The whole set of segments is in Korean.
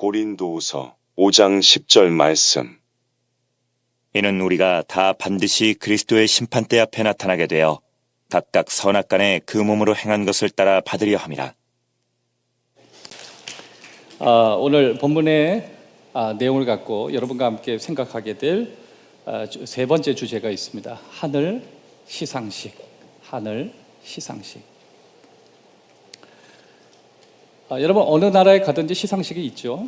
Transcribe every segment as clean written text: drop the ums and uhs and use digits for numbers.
고린도후서 5장 10절 말씀. 이는 우리가 다 반드시 그리스도의 심판대 앞에 나타나게 되어 각각 선악간에 그 몸으로 행한 것을 따라 받으려 함이라. 오늘 본문의 내용을 갖고 여러분과 함께 생각하게 될 세 번째 주제가 있습니다. 하늘 시상식. 하늘 시상식. 여러분 어느 나라에 가든지 시상식이 있죠.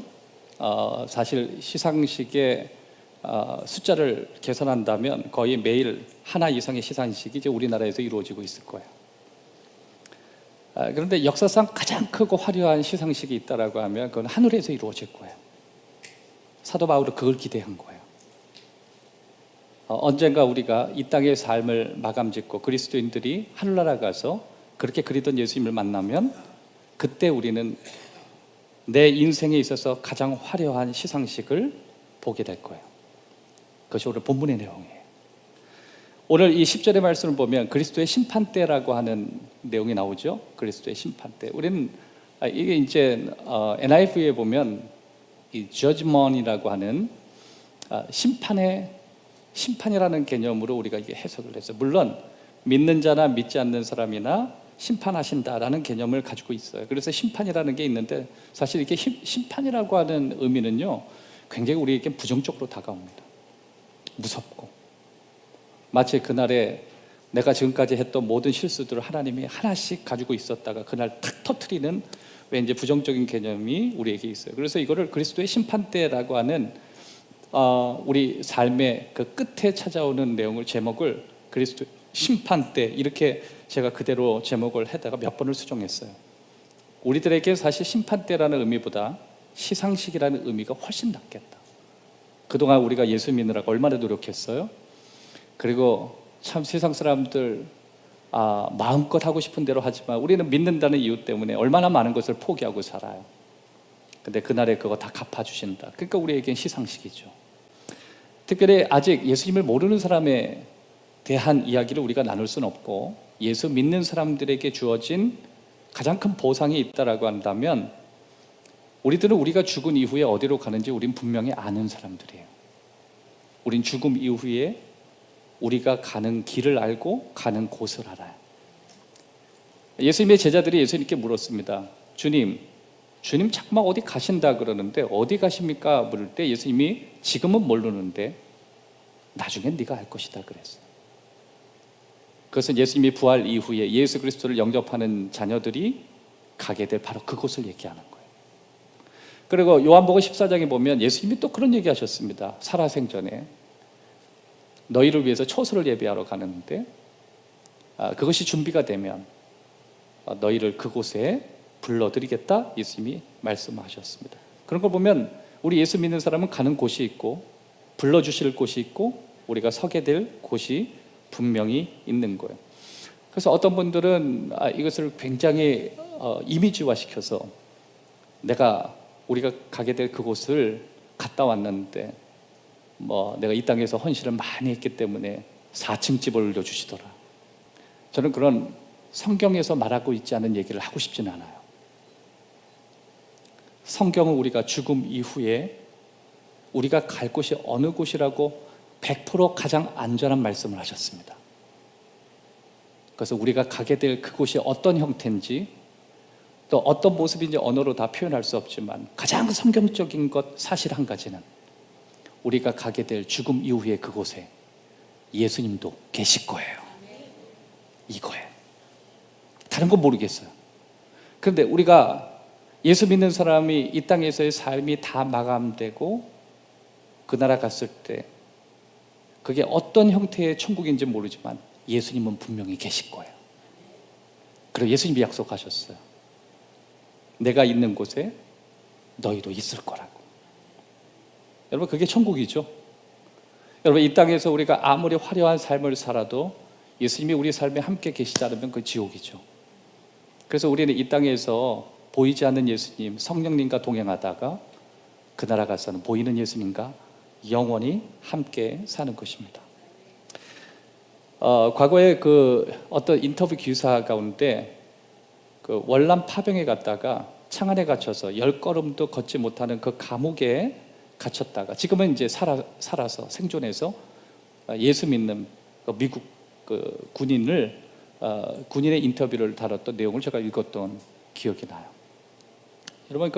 사실 시상식의 숫자를 계산한다면 거의 매일 하나 이상의 시상식이 이제 우리나라에서 이루어지고 있을 거예요. 그런데 역사상 가장 크고 화려한 시상식이 있다라고 하면 그건 하늘에서 이루어질 거예요. 사도 바울은 그걸 기대한 거예요. 언젠가 우리가 이 땅의 삶을 마감짓고 그리스도인들이 하늘나라 가서 그렇게 그리던 예수님을 만나면 그때 우리는 내 인생에 있어서 가장 화려한 시상식을 보게 될 거예요. 그것이 오늘 본문의 내용이에요. 오늘 이 10절의 말씀을 보면 그리스도의 심판대라고 하는 내용이 나오죠. 그리스도의 심판대. 우리는 이게 이제 NIV에 보면 이 judgment이라고 하는 심판이라는 개념으로 우리가 이게 해석을 했어요. 물론 믿는 자나 믿지 않는 사람이나 심판하신다라는 개념을 가지고 있어요. 그래서 심판이라는 게 있는데 사실 이렇게 심판이라고 하는 의미는요 굉장히 우리에게 부정적으로 다가옵니다. 무섭고 마치 그날에 내가 지금까지 했던 모든 실수들을 하나님이 하나씩 가지고 있었다가 그날 탁 터트리는 왠지 부정적인 개념이 우리에게 있어요. 그래서 이거를 그리스도의 심판대라고 하는 우리 삶의 그 끝에 찾아오는 내용을 제목을 그리스도 심판대 이렇게 제가 그대로 제목을 해다가 몇 번을 수정했어요. 우리들에게 사실 심판대라는 의미보다 시상식이라는 의미가 훨씬 낫겠다. 그동안 우리가 예수 믿느라고 얼마나 노력했어요. 그리고 참 세상 사람들 마음껏 하고 싶은 대로 하지만 우리는 믿는다는 이유 때문에 얼마나 많은 것을 포기하고 살아요. 근데 그날에 그거 다 갚아주신다. 그러니까 우리에겐 시상식이죠. 특별히 아직 예수님을 모르는 사람에 대한 이야기를 우리가 나눌 수는 없고 예수 믿는 사람들에게 주어진 가장 큰 보상이 있다라고 한다면 우리들은 우리가 죽은 이후에 어디로 가는지 우린 분명히 아는 사람들이에요. 우린 죽음 이후에 우리가 가는 길을 알고 가는 곳을 알아요. 예수님의 제자들이 예수님께 물었습니다. 주님 자꾸만 어디 가신다 그러는데 어디 가십니까? 물을 때 예수님이 지금은 모르는데 나중엔 네가 알 것이다 그랬어요. 그것은 예수님이 부활 이후에 예수 그리스도를 영접하는 자녀들이 가게 될 바로 그곳을 얘기하는 거예요. 그리고 요한복음 14장에 보면 예수님이 또 그런 얘기 하셨습니다. 살아생전에 너희를 위해서 초소를 예비하러 가는데 그것이 준비가 되면 너희를 그곳에 불러드리겠다 예수님이 말씀하셨습니다. 그런 걸 보면 우리 예수 믿는 사람은 가는 곳이 있고 불러주실 곳이 있고 우리가 서게 될 곳이 분명히 있는 거예요. 그래서 어떤 분들은 이것을 굉장히 이미지화시켜서 우리가 가게 될 그곳을 갔다 왔는데 내가 이 땅에서 헌신을 많이 했기 때문에 4층 집을 올려주시더라. 저는 그런 성경에서 말하고 있지 않은 얘기를 하고 싶지는 않아요. 성경은 우리가 죽음 이후에 우리가 갈 곳이 어느 곳이라고 100% 가장 안전한 말씀을 하셨습니다. 그래서 우리가 가게 될 그곳이 어떤 형태인지 또 어떤 모습인지 언어로 다 표현할 수 없지만 가장 성경적인 것 사실 한 가지는 우리가 가게 될 죽음 이후의 그곳에 예수님도 계실 거예요. 이거예요. 다른 건 모르겠어요. 그런데 우리가 예수 믿는 사람이 이 땅에서의 삶이 다 마감되고 그 나라 갔을 때 그게 어떤 형태의 천국인지 모르지만 예수님은 분명히 계실 거예요. 그리고 예수님이 약속하셨어요. 내가 있는 곳에 너희도 있을 거라고. 여러분 그게 천국이죠. 여러분 이 땅에서 우리가 아무리 화려한 삶을 살아도 예수님이 우리 삶에 함께 계시지 않으면 그 지옥이죠. 그래서 우리는 이 땅에서 보이지 않는 예수님, 성령님과 동행하다가 그 나라 가서는 보이는 예수님과 영원히 함께 사는 것입니다. 과거에 어떤 인터뷰 기사 가운데 월남 파병에 갔다가 창 안에 갇혀서 10걸음도 걷지 못하는 그 감옥에 갇혔다가 지금은 이제 살아서 생존해서 예수 믿는 그 미국 그 군인의 인터뷰를 다뤘던 내용을 제가 읽었던 기억이 나요. 여러분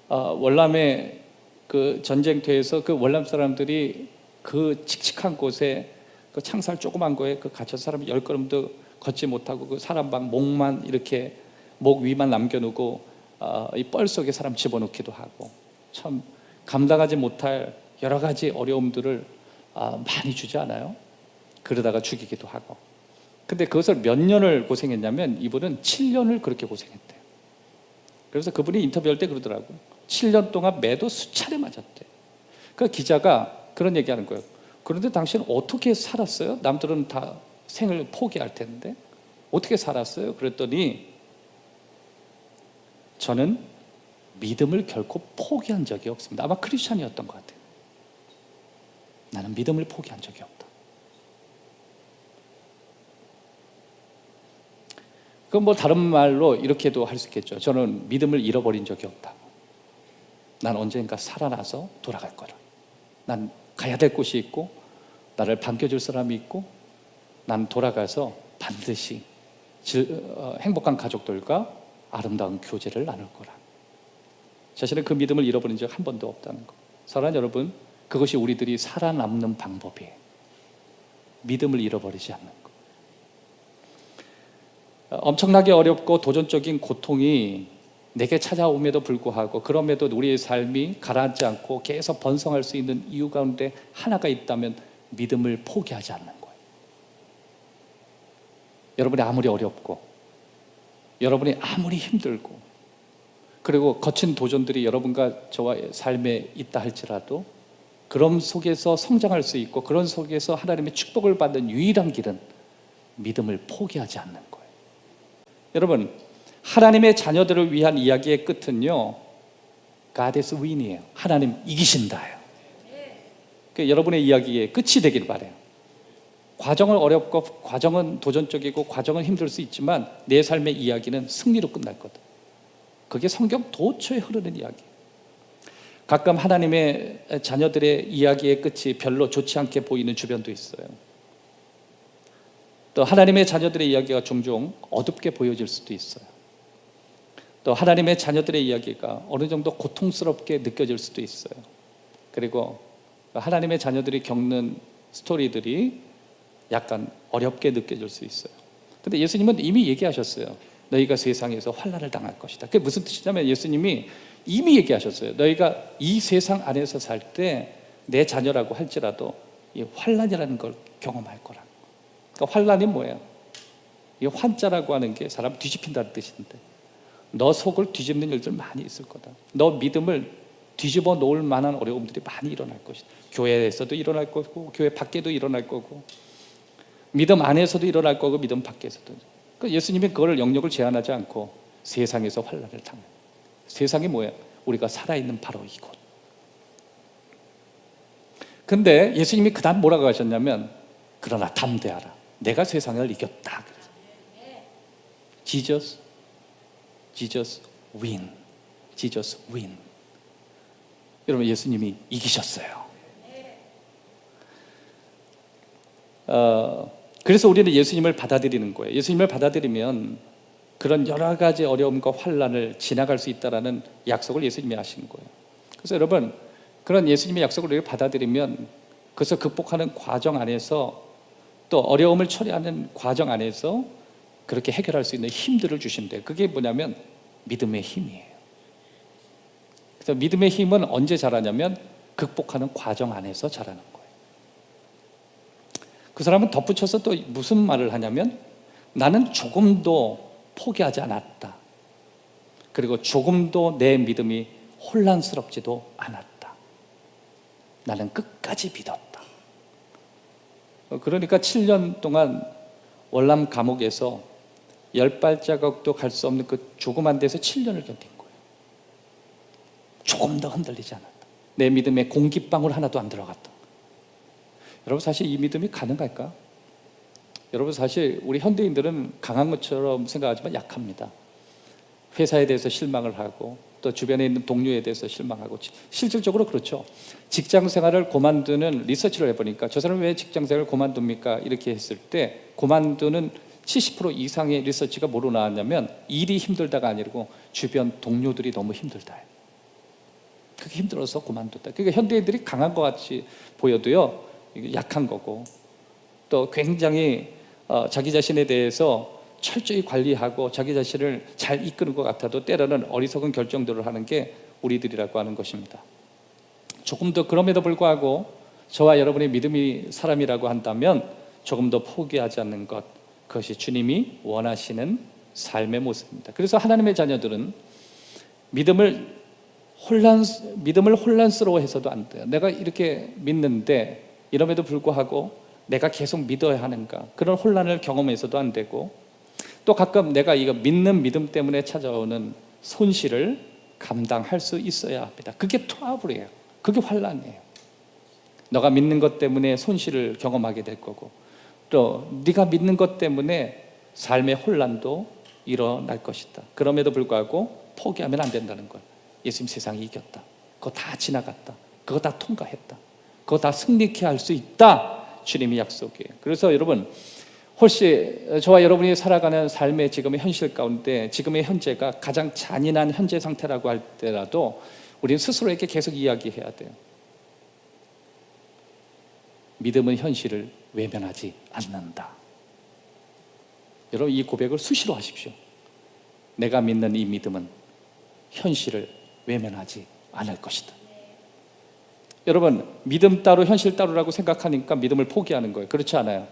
월남의 그 전쟁터에서 그 월남 사람들이 그 칙칙한 곳에 그 창살 조그만 거에 그 갇혀서 사람이 10걸음도 걷지 못하고 그 사람 방 목만 이렇게 목 위만 남겨놓고 이 뻘 속에 사람 집어넣기도 하고 참 감당하지 못할 여러 가지 어려움들을 많이 주지 않아요? 그러다가 죽이기도 하고. 근데 그것을 몇 년을 고생했냐면 이분은 7년을 그렇게 고생했대요. 그래서 그분이 인터뷰할 때 그러더라고. 7년 동안 매도 수차례 맞았대. 그 기자가 그런 얘기하는 거예요. 그런데 당신은 어떻게 살았어요? 남들은 다 생을 포기할 텐데 어떻게 살았어요? 그랬더니 저는 믿음을 결코 포기한 적이 없습니다. 아마 크리스찬이었던 것 같아요. 나는 믿음을 포기한 적이 없다. 그건 뭐 다른 말로 이렇게도 할 수 있겠죠. 저는 믿음을 잃어버린 적이 없다. 난 언젠가 살아나서 돌아갈 거라. 난 가야 될 곳이 있고 나를 반겨줄 사람이 있고 난 돌아가서 반드시 행복한 가족들과 아름다운 교제를 나눌 거라. 자신은 그 믿음을 잃어버린 적 한 번도 없다는 거. 사랑하는 여러분, 그것이 우리들이 살아남는 방법이에요. 믿음을 잃어버리지 않는 거. 엄청나게 어렵고 도전적인 고통이 내게 찾아옴에도 불구하고 그럼에도 우리의 삶이 가라앉지 않고 계속 번성할 수 있는 이유 가운데 하나가 있다면 믿음을 포기하지 않는 거예요. 여러분이 아무리 어렵고 여러분이 아무리 힘들고 그리고 거친 도전들이 여러분과 저와의 삶에 있다 할지라도 그런 속에서 성장할 수 있고 그런 속에서 하나님의 축복을 받는 유일한 길은 믿음을 포기하지 않는 거예요. 여러분, 하나님의 자녀들을 위한 이야기의 끝은요, God is win이에요. 하나님 이기신다예요. 여러분의 이야기의 끝이 되길 바라요. 과정은 어렵고 과정은 도전적이고 과정은 힘들 수 있지만 내 삶의 이야기는 승리로 끝날 거다. 그게 성경 도처에 흐르는 이야기. 가끔 하나님의 자녀들의 이야기의 끝이 별로 좋지 않게 보이는 주변도 있어요. 또 하나님의 자녀들의 이야기가 종종 어둡게 보여질 수도 있어요. 또 하나님의 자녀들의 이야기가 어느 정도 고통스럽게 느껴질 수도 있어요. 그리고 하나님의 자녀들이 겪는 스토리들이 약간 어렵게 느껴질 수 있어요. 근데 예수님은 이미 얘기하셨어요. 너희가 세상에서 환난을 당할 것이다. 그게 무슨 뜻이냐면 예수님이 이미 얘기하셨어요. 너희가 이 세상 안에서 살 때 내 자녀라고 할지라도 이 환난이라는 걸 경험할 거라. 그러니까 환난이 뭐예요? 이 환자라고 하는 게 사람 뒤집힌다는 뜻인데 너 속을 뒤집는 일들 많이 있을 거다. 너 믿음을 뒤집어 놓을 만한 어려움들이 많이 일어날 것이다. 교회에서도 일어날 거고 교회 밖에도 일어날 거고 믿음 안에서도 일어날 거고 믿음 밖에서도. 그러니까 예수님이 그걸 영역을 제한하지 않고 세상에서 환난을 당해. 세상이 뭐예요? 우리가 살아있는 바로 이곳. 근데 예수님이 그 다음 뭐라고 하셨냐면 그러나 담대하라. 내가 세상을 이겼다. Jesus win. Jesus win. 여러분 예수님이 이기셨어요. 그래서 우리는 예수님을 받아들이는 거예요. 예수님을 받아들이면 그런 여러 가지 어려움과 환난을 지나갈 수 있다는 약속을 예수님이 하신 거예요. 그래서 여러분 그런 예수님의 약속을 우리가 받아들이면 그것을 극복하는 과정 안에서 또 어려움을 처리하는 과정 안에서 그렇게 해결할 수 있는 힘들을 주신대요. 그게 뭐냐면 믿음의 힘이에요. 그래서 믿음의 힘은 언제 자라냐면 극복하는 과정 안에서 자라는 거예요. 그 사람은 덧붙여서 또 무슨 말을 하냐면 나는 조금도 포기하지 않았다. 그리고 조금도 내 믿음이 혼란스럽지도 않았다. 나는 끝까지 믿었다. 그러니까 7년 동안 월남 감옥에서 10발자국도 갈 수 없는 그 조그만 데서 7년을 견딘 거예요. 조금 더 흔들리지 않았다. 내 믿음에 공기방울 하나도 안 들어갔다. 여러분 사실 이 믿음이 가능할까? 여러분 사실 우리 현대인들은 강한 것처럼 생각하지만 약합니다. 회사에 대해서 실망을 하고 또 주변에 있는 동료에 대해서 실망하고 실질적으로 그렇죠. 직장 생활을 그만두는 리서치를 해보니까 저 사람이 왜 직장 생활을 그만둡니까? 이렇게 했을 때 그만두는 70% 이상의 리서치가 뭐로 나왔냐면 일이 힘들다가 아니고 주변 동료들이 너무 힘들다. 그게 힘들어서 그만뒀다. 그러니까 현대인들이 강한 것 같이 보여도요, 이게 약한 거고 또 굉장히 자기 자신에 대해서 철저히 관리하고 자기 자신을 잘 이끄는 것 같아도 때로는 어리석은 결정들을 하는 게 우리들이라고 하는 것입니다. 조금 더 그럼에도 불구하고 저와 여러분의 믿음이 사람이라고 한다면 조금 더 포기하지 않는 것, 그것이 주님이 원하시는 삶의 모습입니다. 그래서 하나님의 자녀들은 믿음을 혼란스러워해서도 안 돼요. 내가 이렇게 믿는데 이럼에도 불구하고 내가 계속 믿어야 하는가, 그런 혼란을 경험해서도 안 되고, 또 가끔 내가 이거 믿는 믿음 때문에 찾아오는 손실을 감당할 수 있어야 합니다. 그게 트러블이에요. 그게 환란이에요. 너가 믿는 것 때문에 손실을 경험하게 될 거고, 또 네가 믿는 것 때문에 삶의 혼란도 일어날 것이다. 그럼에도 불구하고 포기하면 안 된다는 거예요. 예수님 세상이 이겼다. 그거 다 지나갔다. 그거 다 통과했다. 그거 다 승리케 할 수 있다. 주님이 약속이에요. 그래서 여러분, 혹시 저와 여러분이 살아가는 삶의 지금의 현실 가운데 지금의 현재가 가장 잔인한 현재 상태라고 할 때라도 우리는 스스로에게 계속 이야기해야 돼요. 믿음은 현실을 외면하지 않는다. 여러분, 이 고백을 수시로 하십시오. 내가 믿는 이 믿음은 현실을 외면하지 않을 것이다. 여러분, 믿음 따로 현실 따로라고 생각하니까 믿음을 포기하는 거예요. 그렇지 않아요.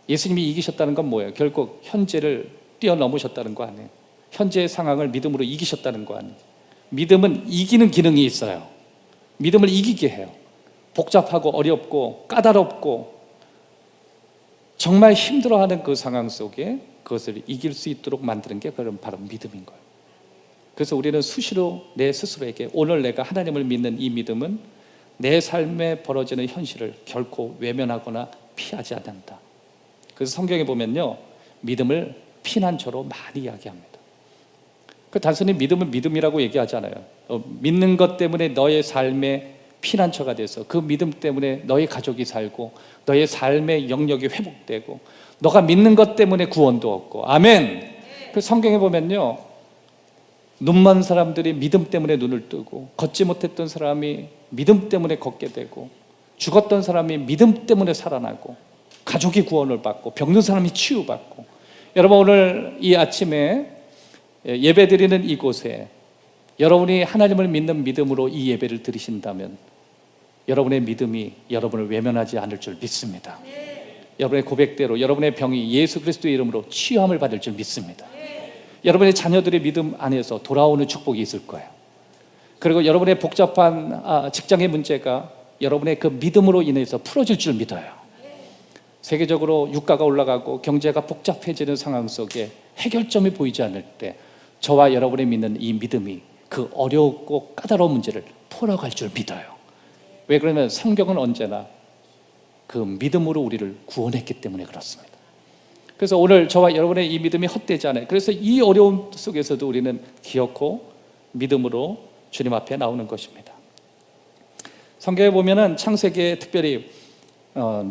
예수님이 이기셨다는 건 뭐예요? 결국 현재를 뛰어넘으셨다는 거 아니에요. 현재의 상황을 믿음으로 이기셨다는 거 아니에요. 믿음은 이기는 기능이 있어요. 믿음을 이기게 해요. 복잡하고 어렵고 까다롭고 정말 힘들어하는 그 상황 속에 그것을 이길 수 있도록 만드는 게 바로 믿음인 거예요. 그래서 우리는 수시로 내 스스로에게 오늘 내가 하나님을 믿는 이 믿음은 내 삶에 벌어지는 현실을 결코 외면하거나 피하지 않는다. 그래서 성경에 보면요, 믿음을 피난처로 많이 이야기합니다. 그 단순히 믿음은 믿음이라고 얘기하잖아요. 믿는 것 때문에 너의 삶의 피난처가 돼서 그 믿음 때문에 너의 가족이 살고 너의 삶의 영역이 회복되고 너가 믿는 것 때문에 구원도 얻고. 아멘. 그 성경에 보면요, 눈먼 사람들이 믿음 때문에 눈을 뜨고 걷지 못했던 사람이 믿음 때문에 걷게 되고 죽었던 사람이 믿음 때문에 살아나고 가족이 구원을 받고 병든 사람이 치유받고. 여러분, 오늘 이 아침에 예배드리는 이곳에 여러분이 하나님을 믿는 믿음으로 이 예배를 드리신다면 여러분의 믿음이 여러분을 외면하지 않을 줄 믿습니다. 여러분의 고백대로 여러분의 병이 예수 그리스도의 이름으로 치유함을 받을 줄 믿습니다. 여러분의 자녀들의 믿음 안에서 돌아오는 축복이 있을 거예요. 그리고 여러분의 복잡한 직장의 문제가 여러분의 그 믿음으로 인해서 풀어질 줄 믿어요. 세계적으로 유가가 올라가고 경제가 복잡해지는 상황 속에 해결점이 보이지 않을 때 저와 여러분이 믿는 이 믿음이 그 어렵고 까다로운 문제를 풀어갈 줄 믿어요. 왜 그러면 성경은 언제나 그 믿음으로 우리를 구원했기 때문에 그렇습니다. 그래서 오늘 저와 여러분의 이 믿음이 헛되지 않아요. 그래서 이 어려움 속에서도 우리는 기어코 믿음으로 주님 앞에 나오는 것입니다. 성경에 보면은 창세기에 특별히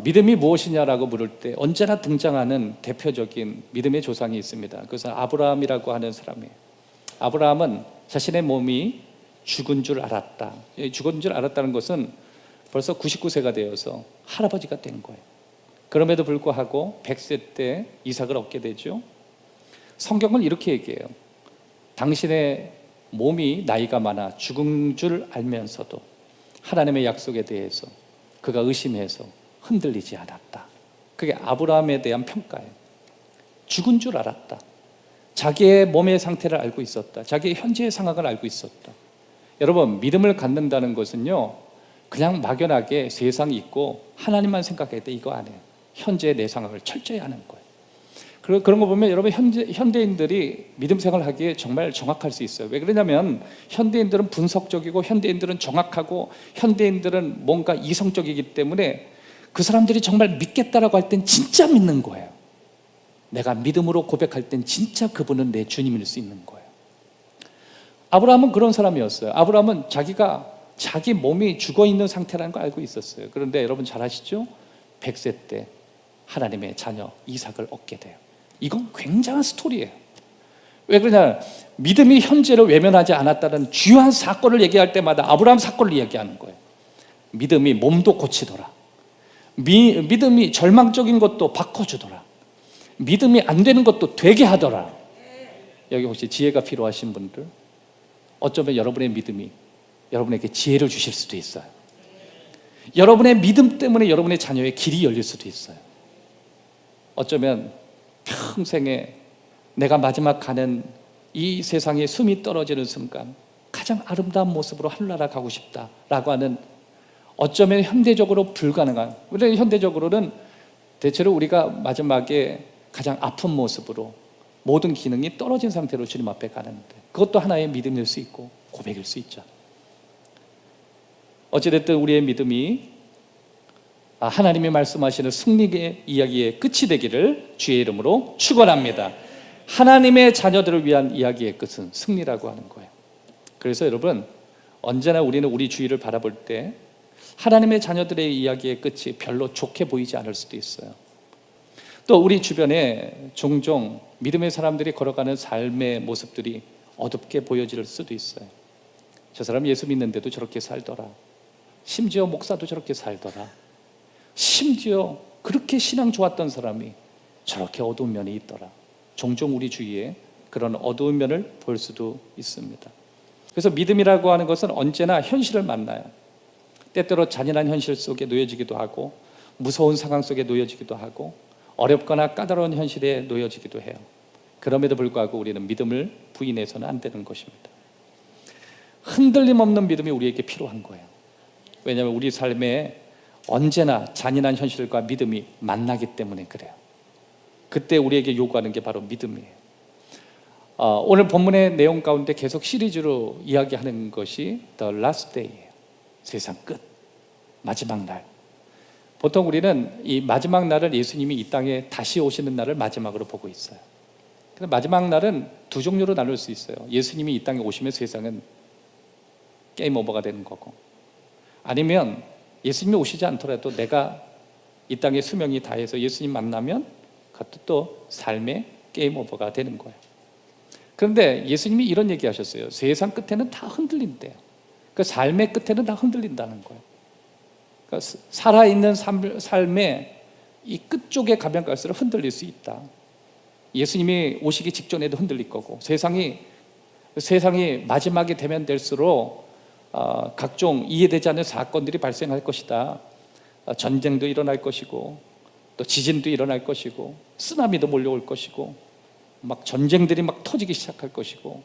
믿음이 무엇이냐라고 물을 때 언제나 등장하는 대표적인 믿음의 조상이 있습니다. 그것은 아브라함이라고 하는 사람이에요. 아브라함은 자신의 몸이 죽은 줄 알았다. 죽은 줄 알았다는 것은 벌써 99세가 되어서 할아버지가 된 거예요. 그럼에도 불구하고 100세 때 이삭을 얻게 되죠. 성경은 이렇게 얘기해요. 당신의 몸이 나이가 많아 죽은 줄 알면서도 하나님의 약속에 대해서 그가 의심해서 흔들리지 않았다. 그게 아브라함에 대한 평가예요. 죽은 줄 알았다. 자기의 몸의 상태를 알고 있었다. 자기의 현재의 상황을 알고 있었다. 여러분, 믿음을 갖는다는 것은요, 그냥 막연하게 세상이 있고 하나님만 생각할 때 이거 안 해요. 현재의 내 상황을 철저히 아는 거예요. 그런 거 보면 여러분, 현대인들이 믿음 생활을 하기에 정말 정확할 수 있어요. 왜 그러냐면 현대인들은 분석적이고 현대인들은 정확하고 현대인들은 뭔가 이성적이기 때문에 그 사람들이 정말 믿겠다라고 할 땐 진짜 믿는 거예요. 내가 믿음으로 고백할 땐 진짜 그분은 내 주님일 수 있는 거예요. 아브라함은 그런 사람이었어요. 아브라함은 자기 몸이 죽어 있는 상태라는 걸 알고 있었어요. 그런데 여러분 잘 아시죠? 100세 때 하나님의 자녀 이삭을 얻게 돼요. 이건 굉장한 스토리예요. 왜 그러냐? 믿음이 현재를 외면하지 않았다는 주요한 사건을 얘기할 때마다 아브라함 사건을 얘기하는 거예요. 믿음이 몸도 고치더라. 믿음이 절망적인 것도 바꿔주더라. 믿음이 안 되는 것도 되게 하더라. 여기 혹시 지혜가 필요하신 분들, 어쩌면 여러분의 믿음이 여러분에게 지혜를 주실 수도 있어요. 여러분의 믿음 때문에 여러분의 자녀의 길이 열릴 수도 있어요. 어쩌면 평생에 내가 마지막 가는 이 세상에 숨이 떨어지는 순간 가장 아름다운 모습으로 하늘나라 가고 싶다라고 하는, 어쩌면 현대적으로 불가능한, 우리는 현대적으로는 대체로 우리가 마지막에 가장 아픈 모습으로 모든 기능이 떨어진 상태로 주님 앞에 가는데, 그것도 하나의 믿음일 수 있고 고백일 수 있죠. 어찌됐든 우리의 믿음이 하나님이 말씀하시는 승리의 이야기의 끝이 되기를 주의 이름으로 축원합니다. 하나님의 자녀들을 위한 이야기의 끝은 승리라고 하는 거예요. 그래서 여러분, 언제나 우리는 우리 주위를 바라볼 때 하나님의 자녀들의 이야기의 끝이 별로 좋게 보이지 않을 수도 있어요. 또 우리 주변에 종종 믿음의 사람들이 걸어가는 삶의 모습들이 어둡게 보여질 수도 있어요. 저 사람 예수 믿는데도 저렇게 살더라. 심지어 목사도 저렇게 살더라. 심지어 그렇게 신앙 좋았던 사람이 저렇게 어두운 면이 있더라. 종종 우리 주위에 그런 어두운 면을 볼 수도 있습니다. 그래서 믿음이라고 하는 것은 언제나 현실을 만나요. 때때로 잔인한 현실 속에 놓여지기도 하고, 무서운 상황 속에 놓여지기도 하고, 어렵거나 까다로운 현실에 놓여지기도 해요. 그럼에도 불구하고 우리는 믿음을 부인해서는 안 되는 것입니다. 흔들림 없는 믿음이 우리에게 필요한 거예요. 왜냐하면 우리 삶에 언제나 잔인한 현실과 믿음이 만나기 때문에 그래요. 그때 우리에게 요구하는 게 바로 믿음이에요. 오늘 본문의 내용 가운데 계속 시리즈로 이야기하는 것이 The Last Day예요. 세상 끝, 마지막 날. 보통 우리는 이 마지막 날을 예수님이 이 땅에 다시 오시는 날을 마지막으로 보고 있어요. 근데 마지막 날은 두 종류로 나눌 수 있어요. 예수님이 이 땅에 오시면 세상은 게임 오버가 되는 거고, 아니면 예수님이 오시지 않더라도 내가 이 땅에 수명이 다해서 예수님 만나면 그것도 또 삶의 게임 오버가 되는 거예요. 그런데 예수님이 이런 얘기 하셨어요. 세상 끝에는 다 흔들린대요. 그 삶의 끝에는 다 흔들린다는 거예요. 그러니까 살아있는 삶의 이 끝쪽에 가면 갈수록 흔들릴 수 있다. 예수님이 오시기 직전에도 흔들릴 거고, 세상이 마지막이 되면 될수록 각종 이해되지 않는 사건들이 발생할 것이다. 전쟁도 일어날 것이고, 또 지진도 일어날 것이고, 쓰나미도 몰려올 것이고, 막 전쟁들이 막 터지기 시작할 것이고,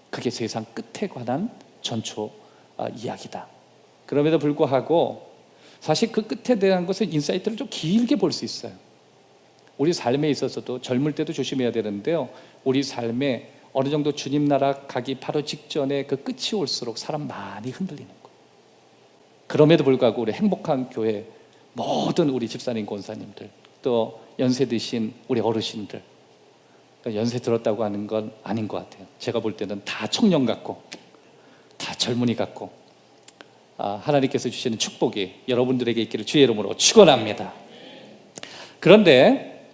그게 세상 끝에 관한 전초 이야기다. 그럼에도 불구하고 사실 그 끝에 대한 것은 인사이트를 좀 길게 볼 수 있어요. 우리 삶에 있어서도 젊을 때도 조심해야 되는데요, 우리 삶에 어느 정도 주님 나라 가기 바로 직전에 그 끝이 올수록 사람 많이 흔들리는 거예요. 그럼에도 불구하고 우리 행복한 교회 모든 우리 집사님, 권사님들, 또 연세 드신 우리 어르신들, 그러니까 연세 들었다고 하는 건 아닌 것 같아요. 제가 볼 때는 다 청년 같고 다 젊은이 같고, 하나님께서 주시는 축복이 여러분들에게 있기를 주의 이름으로 축원합니다. 그런데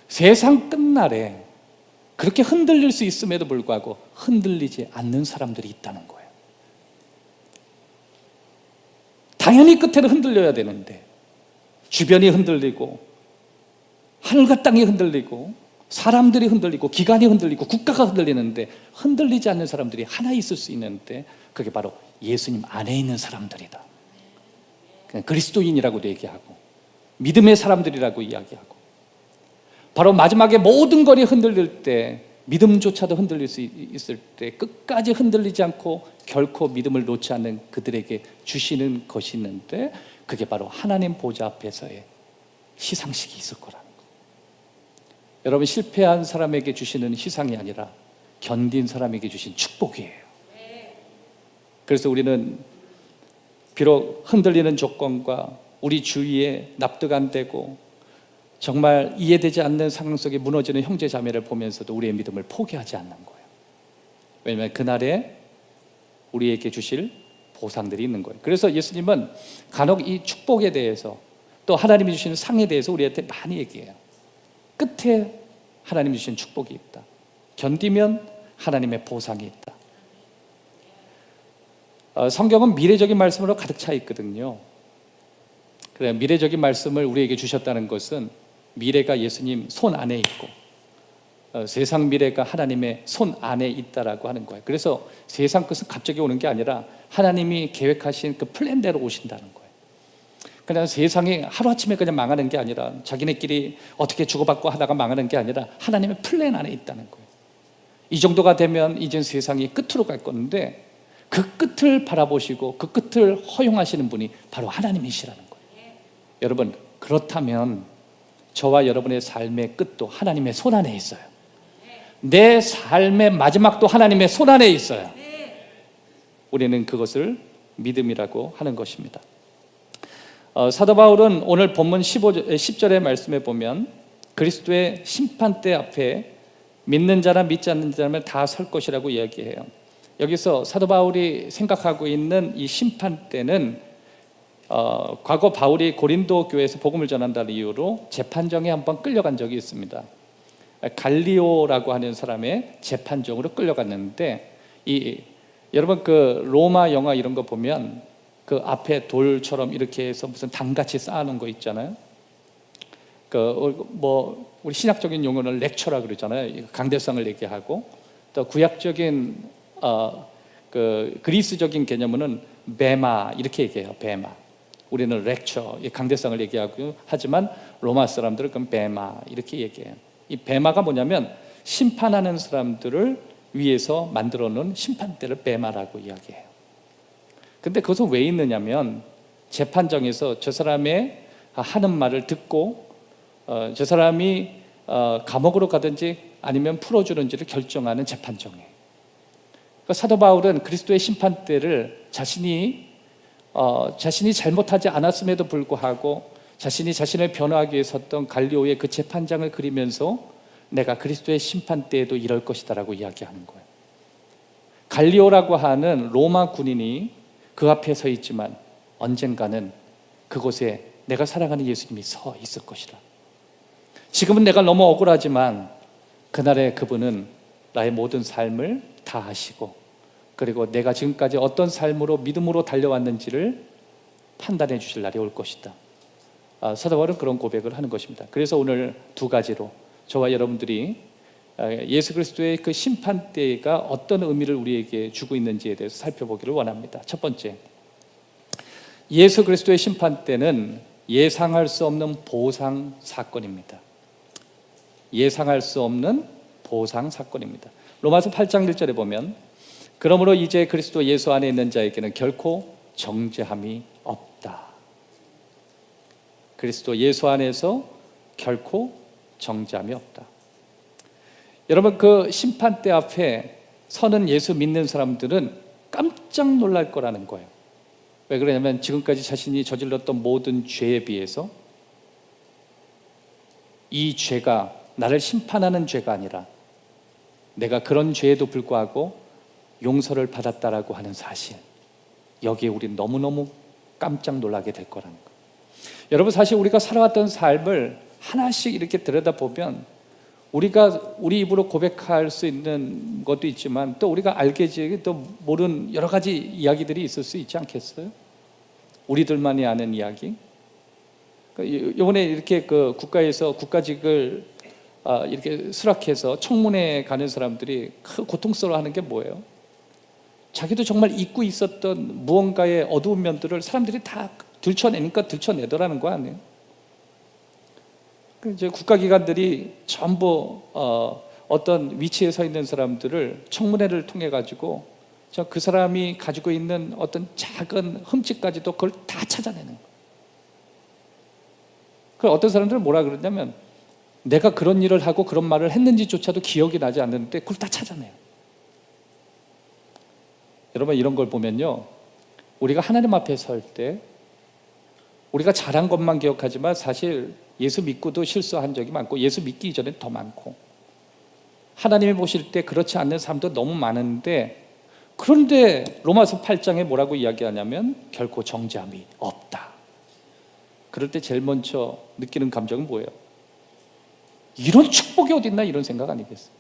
세상 끝날에 그렇게 흔들릴 수 있음에도 불구하고 흔들리지 않는 사람들이 있다는 거예요. 당연히 끝에는 흔들려야 되는데 주변이 흔들리고, 하늘과 땅이 흔들리고, 사람들이 흔들리고, 기관이 흔들리고, 국가가 흔들리는데 흔들리지 않는 사람들이 하나 있을 수 있는데, 그게 바로 예수님 안에 있는 사람들이다. 그냥 그리스도인이라고도 얘기하고 믿음의 사람들이라고 이야기하고, 바로 마지막에 모든 것이 흔들릴 때, 믿음조차도 흔들릴 수 있을 때 끝까지 흔들리지 않고 결코 믿음을 놓지 않는 그들에게 주시는 것이 있는데, 그게 바로 하나님 보좌 앞에서의 시상식이 있을 거라는 거예요. 여러분, 실패한 사람에게 주시는 희상이 아니라 견딘 사람에게 주신 축복이에요. 그래서 우리는 비록 흔들리는 조건과 우리 주위에 납득 안 되고 정말 이해되지 않는 상황 속에 무너지는 형제 자매를 보면서도 우리의 믿음을 포기하지 않는 거예요. 왜냐하면 그날에 우리에게 주실 보상들이 있는 거예요. 그래서 예수님은 간혹 이 축복에 대해서 또 하나님이 주시는 상에 대해서 우리한테 많이 얘기해요. 끝에 하나님이 주신 축복이 있다. 견디면 하나님의 보상이 있다. 성경은 미래적인 말씀으로 가득 차 있거든요. 그래, 미래적인 말씀을 우리에게 주셨다는 것은 미래가 예수님 손 안에 있고 세상 미래가 하나님의 손 안에 있다라고 하는 거예요. 그래서 세상 것은 갑자기 오는 게 아니라 하나님이 계획하신 그 플랜대로 오신다는 거예요. 그냥 세상이 하루아침에 그냥 망하는 게 아니라 자기네끼리 어떻게 주고받고 하다가 망하는 게 아니라 하나님의 플랜 안에 있다는 거예요. 이 정도가 되면 이제 세상이 끝으로 갈 건데 그 끝을 바라보시고 그 끝을 허용하시는 분이 바로 하나님이시라는 거예요. 여러분, 그렇다면 저와 여러분의 삶의 끝도 하나님의 손 안에 있어요. 내 삶의 마지막도 하나님의 손 안에 있어요. 우리는 그것을 믿음이라고 하는 것입니다. 사도 바울은 오늘 본문 10절의 말씀에 보면 그리스도의 심판대 앞에 믿는 자나 믿지 않는 자라면 다 설 것이라고 이야기해요. 여기서 사도 바울이 생각하고 있는 이 심판대는 과거 바울이 고린도 교회에서 복음을 전한다는 이유로 재판정에 한번 끌려간 적이 있습니다. 갈리오라고 하는 사람의 재판정으로 끌려갔는데 여러분 그 로마 영화 이런 거 보면 그 앞에 돌처럼 이렇게 해서 무슨 당같이 쌓아놓은 거 있잖아요. 우리 신학적인 용어는 렉처라 그러잖아요. 강대상을 얘기하고 또 구약적인 그 그리스적인 개념은 베마 이렇게 얘기해요. 베마. 우리는 렉처, 강대상을 얘기하고 하지만 로마 사람들은 그럼 베마 이렇게 얘기해요. 이 베마가 뭐냐면 심판하는 사람들을 위해서 만들어 놓은 심판대를 베마라고 이야기해요. 근데 그것은 왜 있느냐면 재판정에서 저 사람의 하는 말을 듣고 저 사람이 감옥으로 가든지 아니면 풀어주는지를 결정하는 재판정이에요. 그러니까 사도 바울은 그리스도의 심판대를 자신이 잘못하지 않았음에도 불구하고 자신이 자신을 변호하기 위해 섰던 갈리오의 그 재판장을 그리면서 내가 그리스도의 심판대에도 이럴 것이다라고 이야기하는 거예요. 갈리오라고 하는 로마 군인이 그 앞에 서 있지만 언젠가는 그곳에 내가 사랑하는 예수님이 서 있을 것이다. 지금은 내가 너무 억울하지만 그날에 그분은 나의 모든 삶을 다 아시고 그리고 내가 지금까지 어떤 삶으로 믿음으로 달려왔는지를 판단해 주실 날이 올 것이다. 사도 바울은 그런 고백을 하는 것입니다. 그래서 오늘 두 가지로 저와 여러분들이 예수 그리스도의 그 심판대가 어떤 의미를 우리에게 주고 있는지에 대해서 살펴보기를 원합니다. 첫 번째, 예수 그리스도의 심판대는 예상할 수 없는 보상 사건입니다. 예상할 수 없는 보상 사건입니다. 로마서 8장 1절에 보면 그러므로 이제 그리스도 예수 안에 있는 자에게는 결코 정죄함이 없다. 그리스도 예수 안에서 결코 정죄함이 없다. 여러분, 그 심판대 앞에 서는 예수 믿는 사람들은 깜짝 놀랄 거라는 거예요. 왜 그러냐면 지금까지 자신이 저질렀던 모든 죄에 비해서 이 죄가 나를 심판하는 죄가 아니라 내가 그런 죄에도 불구하고 용서를 받았다라고 하는 사실, 여기에 우리 너무너무 깜짝 놀라게 될 거라는 거예요. 여러분, 사실 우리가 살아왔던 삶을 하나씩 이렇게 들여다보면 우리가 우리 입으로 고백할 수 있는 것도 있지만 또 우리가 알게 또 모르는 여러 가지 이야기들이 있을 수 있지 않겠어요? 우리들만이 아는 이야기. 이번에 이렇게 그 국가에서 국가직을 이렇게 수락해서 청문회에 가는 사람들이 고통스러워하는 게 뭐예요? 자기도 정말 잊고 있었던 무언가의 어두운 면들을 사람들이 다 들춰내니까 들춰내더라는 거 아니에요? 이제 국가기관들이 전부 어떤 위치에 서 있는 사람들을 청문회를 통해 가지고 그 사람이 가지고 있는 어떤 작은 흠집까지도 그걸 다 찾아내는 거예요. 그 어떤 사람들은 뭐라 그러냐면 내가 그런 일을 하고 그런 말을 했는지조차도 기억이 나지 않는데 그걸 다 찾아내요. 여러분, 이런 걸 보면요, 우리가 하나님 앞에 설 때 우리가 잘한 것만 기억하지만 사실 예수 믿고도 실수한 적이 많고 예수 믿기 이전에 더 많고 하나님이 보실 때 그렇지 않는 사람도 너무 많은데 그런데 로마서 8장에 뭐라고 이야기하냐면 결코 정죄함이 없다. 그럴 때 제일 먼저 느끼는 감정은 뭐예요? 이런 축복이 어딨나 이런 생각 아니겠어요?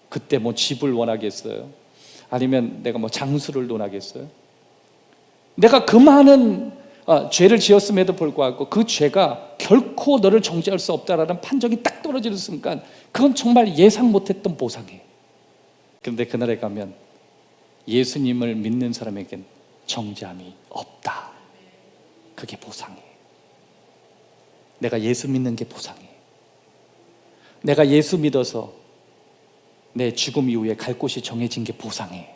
그때 뭐 집을 원하겠어요? 아니면 내가 뭐 장수를 원하겠어요? 내가 그 많은 죄를 지었음에도 불구하고 그 죄가 결코 너를 정죄할 수 없다라는 판정이 딱 떨어지는 순간 그건 정말 예상 못했던 보상이에요. 그런데 그날에 가면 예수님을 믿는 사람에겐 정죄함이 없다. 그게 보상이에요. 내가 예수 믿는 게 보상이에요. 내가 예수 믿어서 내 죽음 이후에 갈 곳이 정해진 게 보상이에요.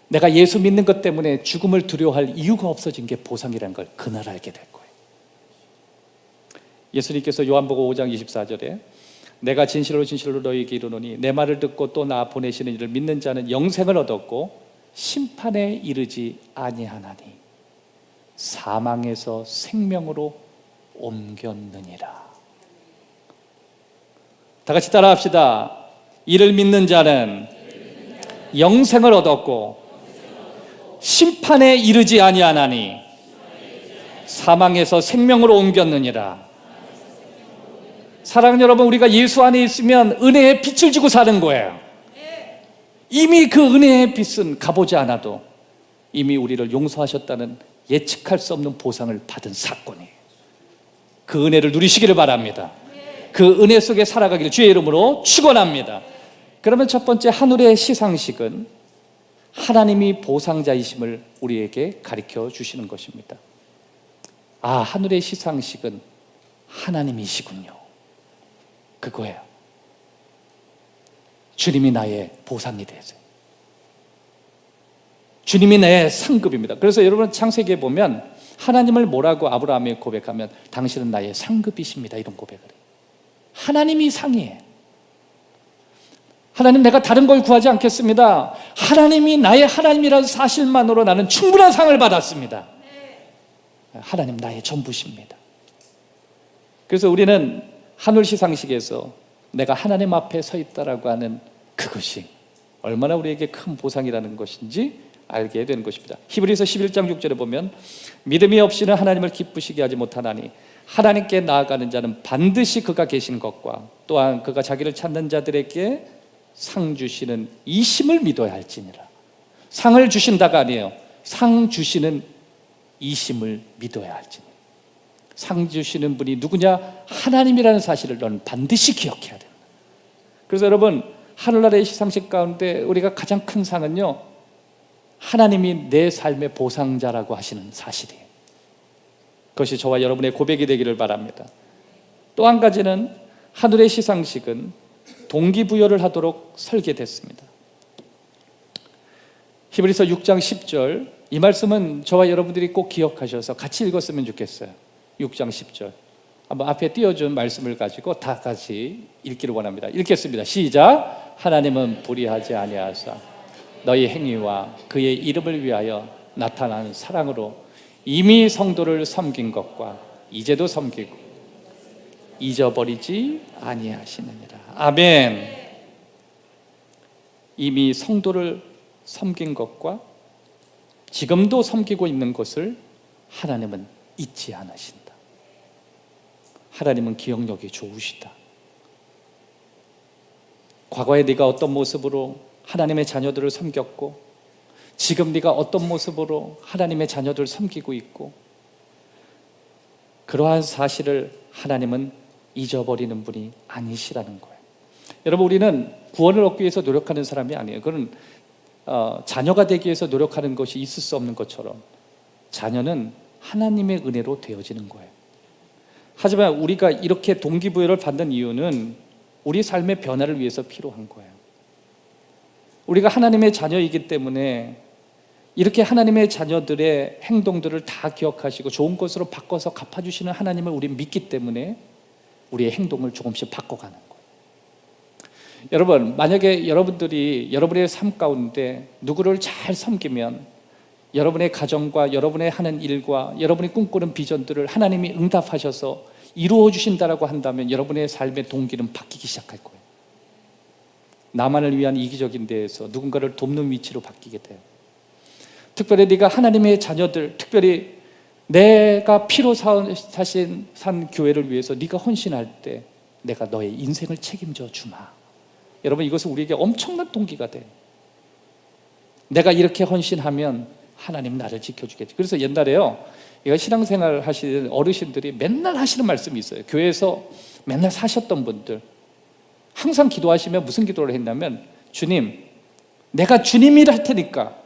내가 예수 믿는 것 때문에 죽음을 두려워할 이유가 없어진 게 보상이라는 걸 그날 알게 될 거예요. 예수님께서 요한복음 5장 24절에 내가 진실로 진실로 너희에게 이르노니 내 말을 듣고 또 나 보내시는 이를 믿는 자는 영생을 얻었고 심판에 이르지 아니하나니 사망에서 생명으로 옮겼느니라. 다 같이 따라합시다. 이를 믿는 자는 영생을 얻었고 심판에 이르지 아니하나니 사망에서 생명으로 옮겼느니라. 사랑하는 여러분, 우리가 예수 안에 있으면 은혜의 빛을 지고 사는 거예요. 이미 그 은혜의 빛은 가보지 않아도 이미 우리를 용서하셨다는 예측할 수 없는 보상을 받은 사건이에요. 그 은혜를 누리시기를 바랍니다. 그 은혜 속에 살아가기를 주의 이름으로 축원합니다. 그러면 첫 번째 하늘의 시상식은 하나님이 보상자이심을 우리에게 가르쳐 주시는 것입니다. 아, 하늘의 시상식은 하나님이시군요. 그거예요. 주님이 나의 보상이 되세요. 주님이 내 상급입니다. 그래서 여러분 창세기에 보면 하나님을 뭐라고 아브라함이 고백하면 당신은 나의 상급이십니다. 이런 고백을 해요. 하나님이 상이에요. 하나님, 내가 다른 걸 구하지 않겠습니다. 하나님이 나의 하나님이라는 사실만으로 나는 충분한 상을 받았습니다. 하나님 나의 전부십니다. 그래서 우리는 하늘 시상식에서 내가 하나님 앞에 서 있다라고 하는 그것이 얼마나 우리에게 큰 보상이라는 것인지 알게 되는 것입니다. 히브리서 11장 6절에 보면 믿음이 없이는 하나님을 기쁘시게 하지 못하나니 하나님께 나아가는 자는 반드시 그가 계신 것과 또한 그가 자기를 찾는 자들에게 상 주시는 이심을 믿어야 할지니라. 상을 주신다가 아니에요. 상 주시는 이심을 믿어야 할지니라. 상 주시는 분이 누구냐? 하나님이라는 사실을 너는 반드시 기억해야 된다. 그래서 여러분, 하늘나라의 시상식 가운데 우리가 가장 큰 상은요, 하나님이 내 삶의 보상자라고 하시는 사실이에요. 그것이 저와 여러분의 고백이 되기를 바랍니다. 또 한 가지는 하늘의 시상식은 동기부여를 하도록 설계됐습니다. 히브리서 6장 10절, 이 말씀은 저와 여러분들이 꼭 기억하셔서 같이 읽었으면 좋겠어요. 6장 10절 한번 앞에 띄워준 말씀을 가지고 다 같이 읽기를 원합니다. 읽겠습니다. 시작. 하나님은 불의하지 아니하사 너희 행위와 그의 이름을 위하여 나타난 사랑으로 이미 성도를 섬긴 것과 이제도 섬기고 잊어버리지 아니하시느니라. 아멘. 이미 성도를 섬긴 것과 지금도 섬기고 있는 것을 하나님은 잊지 않으신다. 하나님은 기억력이 좋으시다. 과거에 네가 어떤 모습으로 하나님의 자녀들을 섬겼고 지금 네가 어떤 모습으로 하나님의 자녀들을 섬기고 있고 그러한 사실을 하나님은 잊어버리는 분이 아니시라는 거예요. 여러분, 우리는 구원을 얻기 위해서 노력하는 사람이 아니에요. 그건 자녀가 되기 위해서 노력하는 것이 있을 수 없는 것처럼 자녀는 하나님의 은혜로 되어지는 거예요. 하지만 우리가 이렇게 동기부여를 받는 이유는 우리 삶의 변화를 위해서 필요한 거예요. 우리가 하나님의 자녀이기 때문에 이렇게 하나님의 자녀들의 행동들을 다 기억하시고 좋은 것으로 바꿔서 갚아주시는 하나님을 우리는 믿기 때문에 우리의 행동을 조금씩 바꿔가는 거예요. 여러분, 만약에 여러분들이 여러분의 삶 가운데 누구를 잘 섬기면 여러분의 가정과 여러분의 하는 일과 여러분이 꿈꾸는 비전들을 하나님이 응답하셔서 이루어 주신다라고 한다면 여러분의 삶의 동기는 바뀌기 시작할 거예요. 나만을 위한 이기적인 데에서 누군가를 돕는 위치로 바뀌게 돼요. 특별히 네가 하나님의 자녀들, 특별히 내가 피로 산 교회를 위해서 네가 헌신할 때 내가 너의 인생을 책임져 주마. 여러분, 이것은 우리에게 엄청난 동기가 돼요. 내가 이렇게 헌신하면 하나님 나를 지켜주겠지. 그래서 옛날에요, 이거 신앙생활 하시는 어르신들이 맨날 하시는 말씀이 있어요. 교회에서 맨날 사셨던 분들 항상 기도하시면 무슨 기도를 했냐면, 주님, 내가 주님 일 할 테니까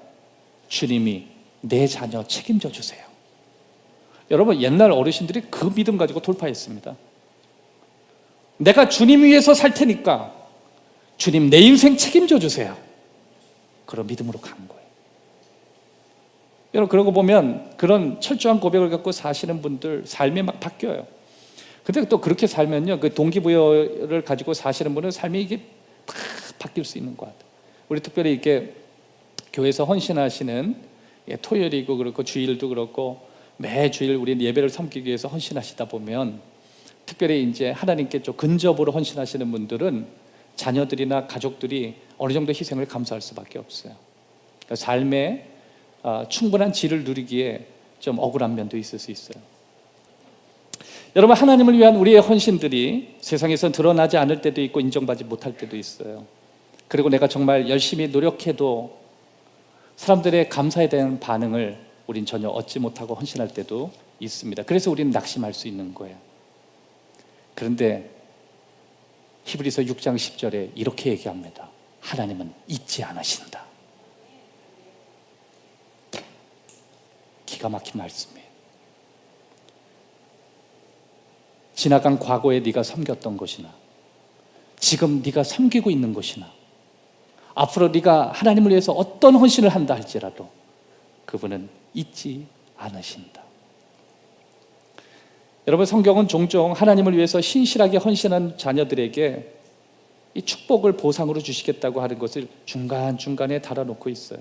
주님이 내 자녀 책임져 주세요. 여러분, 옛날 어르신들이 그 믿음 가지고 돌파했습니다. 내가 주님 위해서 살 테니까 주님 내 인생 책임져 주세요. 그런 믿음으로 간 거예요. 여러분, 그러고 보면 그런 철저한 고백을 갖고 사시는 분들 삶이 막 바뀌어요. 근데 또 그렇게 살면요, 그 동기부여를 가지고 사시는 분은 삶이 이게 팍 바뀔 수 있는 것 같아요. 우리 특별히 이렇게 교회에서 헌신하시는, 토요일이고 그렇고 주일도 그렇고 매주일 우리 예배를 섬기기 위해서 헌신하시다 보면, 특별히 이제 하나님께 좀 근접으로 헌신하시는 분들은 자녀들이나 가족들이 어느 정도 희생을 감수할 수밖에 없어요. 그러니까 삶에 충분한 질을 누리기에 좀 억울한 면도 있을 수 있어요. 여러분, 하나님을 위한 우리의 헌신들이 세상에서 드러나지 않을 때도 있고 인정받지 못할 때도 있어요. 그리고 내가 정말 열심히 노력해도 사람들의 감사에 대한 반응을 우린 전혀 얻지 못하고 헌신할 때도 있습니다. 그래서 우리는 낙심할 수 있는 거예요. 그런데 히브리서 6장 10절에 이렇게 얘기합니다. 하나님은 잊지 않으신다. 기가 막힌 말씀이에요. 지나간 과거에 네가 섬겼던 것이나 지금 네가 섬기고 있는 것이나 앞으로 네가 하나님을 위해서 어떤 헌신을 한다 할지라도 그분은 잊지 않으신다. 여러분, 성경은 종종 하나님을 위해서 신실하게 헌신한 자녀들에게 이 축복을 보상으로 주시겠다고 하는 것을 중간중간에 달아놓고 있어요.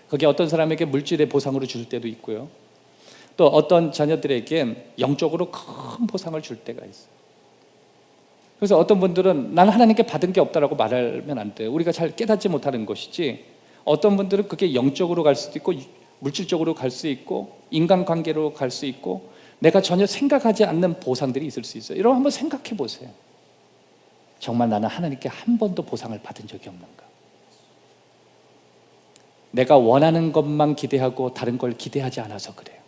그게 어떤 사람에게 물질의 보상으로 줄 때도 있고요, 또 어떤 자녀들에겐 영적으로 큰 보상을 줄 때가 있어요. 그래서 어떤 분들은 나는 하나님께 받은 게 없다라고 말하면 안 돼요. 우리가 잘 깨닫지 못하는 것이지, 어떤 분들은 그게 영적으로 갈 수도 있고 물질적으로 갈 수 있고 인간관계로 갈 수 있고 내가 전혀 생각하지 않는 보상들이 있을 수 있어요. 여러분, 한번 생각해 보세요. 정말 나는 하나님께 한 번도 보상을 받은 적이 없는가? 내가 원하는 것만 기대하고 다른 걸 기대하지 않아서 그래요.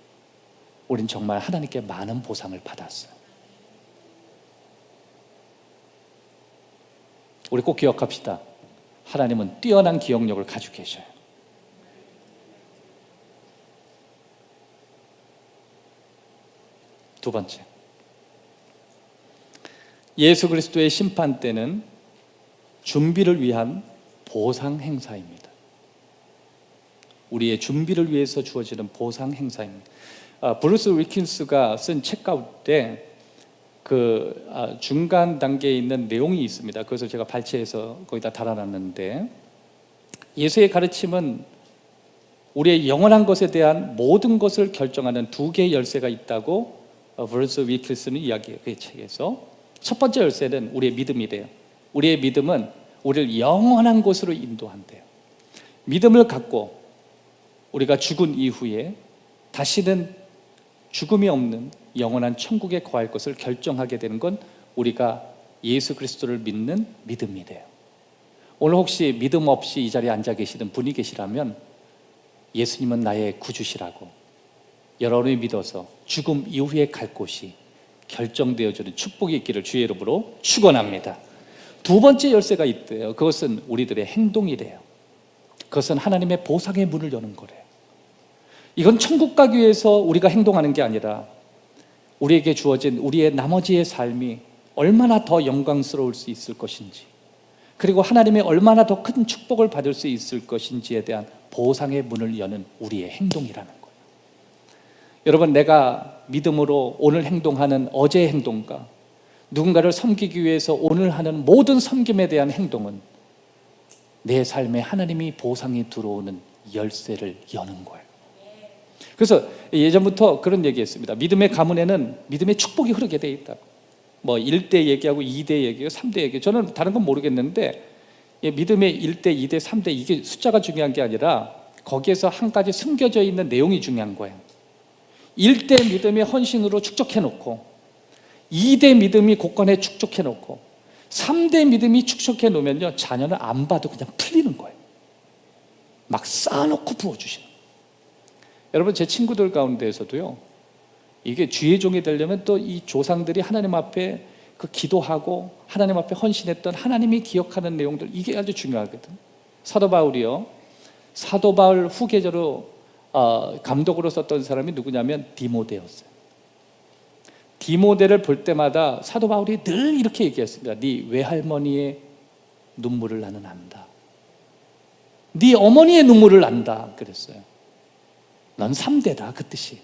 우린 정말 하나님께 많은 보상을 받았어요. 우리 꼭 기억합시다. 하나님은 뛰어난 기억력을 가지고 계셔요. 두 번째, 예수 그리스도의 심판 때는 준비를 위한 보상 행사입니다. 우리의 준비를 위해서 주어지는 보상 행사입니다. 브루스 윌킨스가 쓴 책 가운데 중간 단계에 있는 내용이 있습니다. 그것을 제가 발췌해서 거기다 달아놨는데, 예수의 가르침은 우리의 영원한 것에 대한 모든 것을 결정하는 두 개의 열쇠가 있다고 브루스 윌킨스는 이야기해요. 그 책에서 첫 번째 열쇠는 우리의 믿음이래요. 우리의 믿음은 우리를 영원한 곳으로 인도한대요. 믿음을 갖고 우리가 죽은 이후에 다시는 죽음이 없는 영원한 천국에 거할 것을 결정하게 되는 건 우리가 예수 그리스도를 믿는 믿음이래요. 오늘 혹시 믿음 없이 이 자리에 앉아 계시는 분이 계시라면 예수님은 나의 구주시라고 여러분이 믿어서 죽음 이후에 갈 곳이 결정되어지는 축복이 있기를 주의 이름으로 축원합니다. 두 번째 열쇠가 있대요. 그것은 우리들의 행동이래요. 그것은 하나님의 보상의 문을 여는 거래요. 이건 천국 가기 위해서 우리가 행동하는 게 아니라 우리에게 주어진 우리의 나머지의 삶이 얼마나 더 영광스러울 수 있을 것인지, 그리고 하나님의 얼마나 더 큰 축복을 받을 수 있을 것인지에 대한 보상의 문을 여는 우리의 행동이라는 거예요. 여러분, 내가 믿음으로 오늘 행동하는 어제의 행동과 누군가를 섬기기 위해서 오늘 하는 모든 섬김에 대한 행동은 내 삶에 하나님이 보상이 들어오는 열쇠를 여는 거예요. 그래서 예전부터 그런 얘기했습니다. 믿음의 가문에는 믿음의 축복이 흐르게 돼 있다고. 뭐 1대 얘기하고 2대 얘기하고 3대 얘기, 저는 다른 건 모르겠는데 믿음의 1대, 2대, 3대 이게 숫자가 중요한 게 아니라 거기에서 한 가지 숨겨져 있는 내용이 중요한 거예요. 1대 믿음의 헌신으로 축적해 놓고 2대 믿음이 곳간에 축적해 놓고 3대 믿음이 축적해 놓으면요, 자녀는 안 봐도 그냥 풀리는 거예요. 막 쌓아놓고 부어주시는 거예요. 여러분, 제 친구들 가운데에서도요, 이게 주의 종이 되려면 또 이 조상들이 하나님 앞에 그 기도하고 하나님 앞에 헌신했던 하나님이 기억하는 내용들, 이게 아주 중요하거든. 사도 바울이요, 사도 바울 후계자로 감독으로 썼던 사람이 누구냐면 디모데였어요. 디모데를 볼 때마다 사도 바울이 늘 이렇게 얘기했습니다. 네 외할머니의 눈물을 나는 안다. 네 어머니의 눈물을 안다 그랬어요. 넌 3대다 그 뜻이.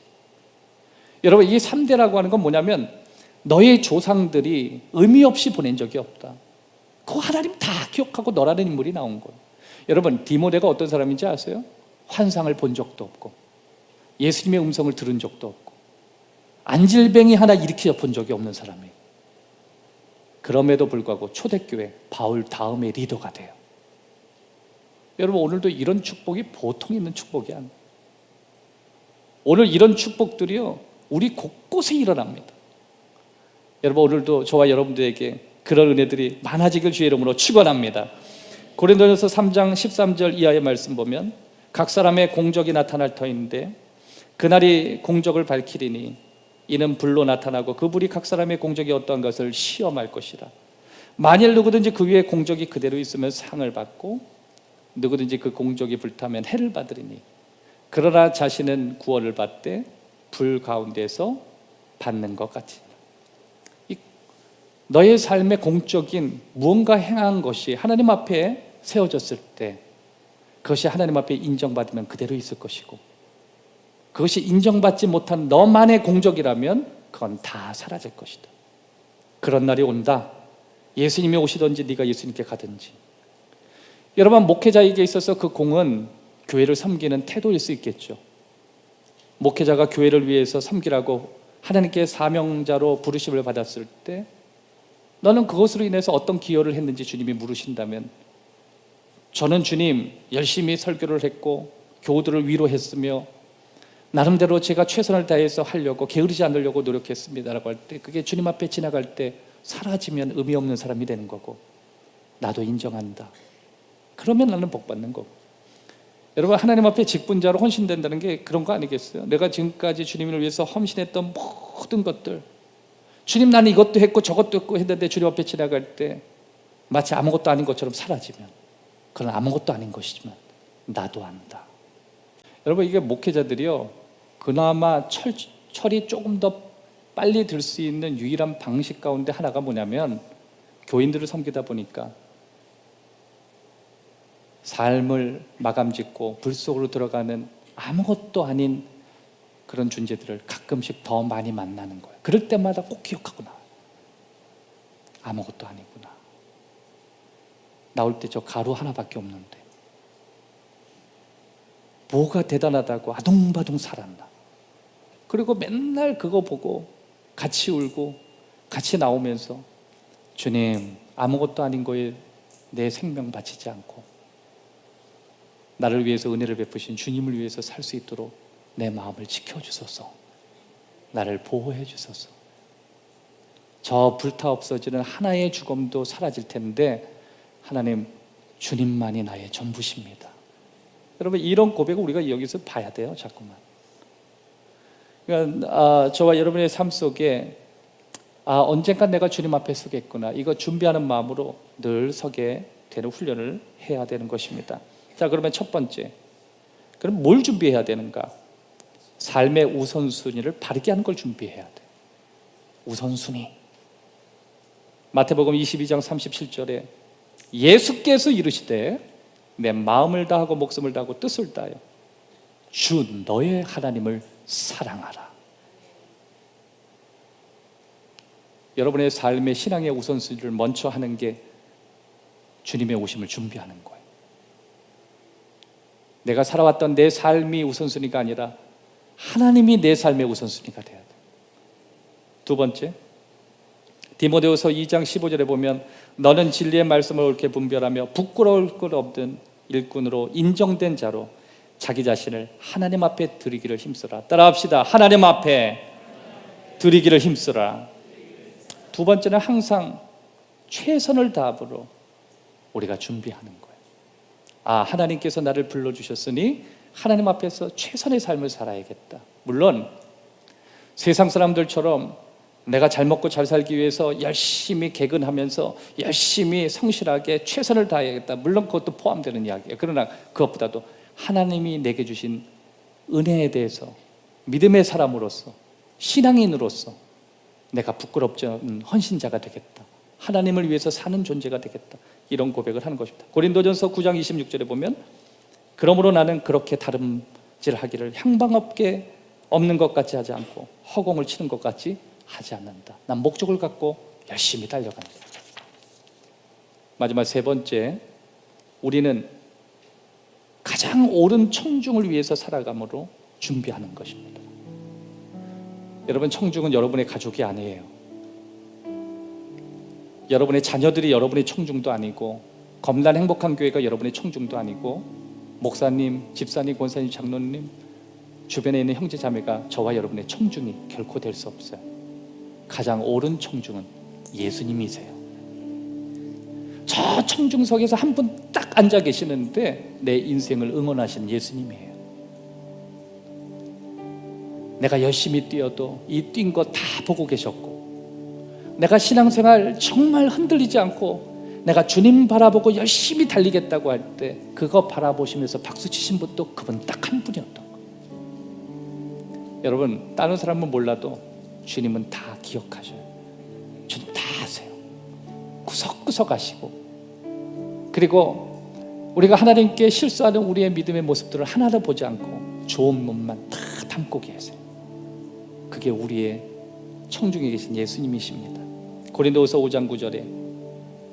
여러분, 이 3대라고 하는 건 뭐냐면 너의 조상들이 의미 없이 보낸 적이 없다. 그거 하나님 다 기억하고 너라는 인물이 나온 거예요. 여러분, 디모데가 어떤 사람인지 아세요? 환상을 본 적도 없고 예수님의 음성을 들은 적도 없고 안질뱅이 하나 일으켜 본 적이 없는 사람이에요. 그럼에도 불구하고 초대교회 바울 다음의 리더가 돼요. 여러분, 오늘도 이런 축복이 보통 있는 축복이 아니에요. 오늘 이런 축복들이요, 우리 곳곳에 일어납니다. 여러분, 오늘도 저와 여러분들에게 그런 은혜들이 많아지길 주의 이름으로 축원합니다. 고린도전서 3장 13절 이하의 말씀 보면 각 사람의 공적이 나타날 터인데 그날이 공적을 밝히리니 이는 불로 나타나고 그 불이 각 사람의 공적이 어떠한 것을 시험할 것이라. 만일 누구든지 그 위에 공적이 그대로 있으면 상을 받고 누구든지 그 공적이 불타면 해를 받으리니 그러나 자신은 구원을 받되 불 가운데서 받는 것 같이. 너의 삶의 공적인 무언가 행한 것이 하나님 앞에 세워졌을 때 그것이 하나님 앞에 인정받으면 그대로 있을 것이고, 그것이 인정받지 못한 너만의 공적이라면 그건 다 사라질 것이다. 그런 날이 온다. 예수님이 오시든지 네가 예수님께 가든지. 여러분, 목회자에게 있어서 그 공은 교회를 섬기는 태도일 수 있겠죠. 목회자가 교회를 위해서 섬기라고 하나님께 사명자로 부르심을 받았을 때 너는 그것으로 인해서 어떤 기여를 했는지 주님이 물으신다면, 저는 주님 열심히 설교를 했고 교우들을 위로했으며 나름대로 제가 최선을 다해서 하려고 게으르지 않으려고 노력했습니다라고 할 때, 그게 주님 앞에 지나갈 때 사라지면 의미 없는 사람이 되는 거고, 나도 인정한다. 그러면 나는 복 받는 거고. 여러분, 하나님 앞에 직분자로 헌신된다는 게 그런 거 아니겠어요? 내가 지금까지 주님을 위해서 헌신했던 모든 것들, 주님 나는 이것도 했고 저것도 했고 했는데 주님 앞에 지나갈 때 마치 아무것도 아닌 것처럼 사라지면 그건 아무것도 아닌 것이지만 나도 안다. 여러분, 이게 목회자들이요, 그나마 철이 조금 더 빨리 들 수 있는 유일한 방식 가운데 하나가 뭐냐면, 교인들을 섬기다 보니까 삶을 마감 짓고 불 속으로 들어가는 아무것도 아닌 그런 존재들을 가끔씩 더 많이 만나는 거예요. 그럴 때마다 꼭 기억하고 나와요. 아무것도 아니구나. 나올 때 저 가루 하나밖에 없는데 뭐가 대단하다고 아둥바둥 살았나. 그리고 맨날 그거 보고 같이 울고 같이 나오면서 주님, 아무것도 아닌 거에 내 생명 바치지 않고 나를 위해서 은혜를 베푸신 주님을 위해서 살 수 있도록 내 마음을 지켜주소서, 나를 보호해 주소서. 저 불타 없어지는 하나의 죽음도 사라질 텐데 하나님, 주님만이 나의 전부십니다. 여러분, 이런 고백을 우리가 여기서 봐야 돼요. 자꾸만. 그러니까 저와 여러분의 삶 속에 언젠간 내가 주님 앞에 서겠구나, 이거 준비하는 마음으로 늘 서게 되는 훈련을 해야 되는 것입니다. 자, 그러면 첫 번째, 그럼 뭘 준비해야 되는가? 삶의 우선순위를 바르게 하는 걸 준비해야 돼. 우선순위. 마태복음 22장 37절에 예수께서 이르시되 내 마음을 다하고 목숨을 다하고 뜻을 다하여 주 너의 하나님을 사랑하라. 여러분의 삶의 신앙의 우선순위를 먼저 하는 게 주님의 오심을 준비하는 거예요. 내가 살아왔던 내 삶이 우선순위가 아니라 하나님이 내 삶의 우선순위가 돼야 돼. 두 번째, 디모데후서 2장 15절에 보면 너는 진리의 말씀을 옳게 분별하며 부끄러울 것 없는 일꾼으로 인정된 자로 자기 자신을 하나님 앞에 드리기를 힘쓰라. 따라합시다. 하나님 앞에 드리기를 힘쓰라. 두 번째는 항상 최선을 다함으로 우리가 준비하는 거예요. 하나님께서 나를 불러주셨으니 하나님 앞에서 최선의 삶을 살아야겠다. 물론 세상 사람들처럼 내가 잘 먹고 잘 살기 위해서 열심히 개근하면서 열심히 성실하게 최선을 다해야겠다. 물론 그것도 포함되는 이야기예요. 그러나 그것보다도 하나님이 내게 주신 은혜에 대해서 믿음의 사람으로서 신앙인으로서 내가 부끄럽지 않은 헌신자가 되겠다. 하나님을 위해서 사는 존재가 되겠다. 이런 고백을 하는 것입니다. 고린도전서 9장 26절에 보면 그러므로 나는 그렇게 다름질하기를 향방 없는 것 같이 하지 않고 허공을 치는 것 같이 하지 않는다. 난 목적을 갖고 열심히 달려간다. 마지막 세 번째, 우리는 가장 옳은 청중을 위해서 살아감으로 준비하는 것입니다. 여러분, 청중은 여러분의 가족이 아니에요. 여러분의 자녀들이 여러분의 청중도 아니고, 검단 행복한 교회가 여러분의 청중도 아니고, 목사님, 집사님, 권사님, 장로님, 주변에 있는 형제 자매가 저와 여러분의 청중이 결코 될 수 없어요. 가장 옳은 청중은 예수님이세요. 저 청중석에서 한 분 딱 앉아 계시는데 내 인생을 응원하신 예수님이에요. 내가 열심히 뛰어도 이 뛴 거 다 보고 계셨고, 내가 신앙생활 정말 흔들리지 않고 내가 주님 바라보고 열심히 달리겠다고 할 때 그거 바라보시면서 박수 치신 분도 그분 딱 한 분이었던 거예요. 여러분, 다른 사람은 몰라도 주님은 다 기억하셔요. 주님 다 아세요. 구석구석 아시고, 그리고 우리가 하나님께 실수하는 우리의 믿음의 모습들을 하나도 보지 않고 좋은 몸만 다 담고 계세요. 그게 우리의 청중에 계신 예수님이십니다. 고린도후서 5장 9절에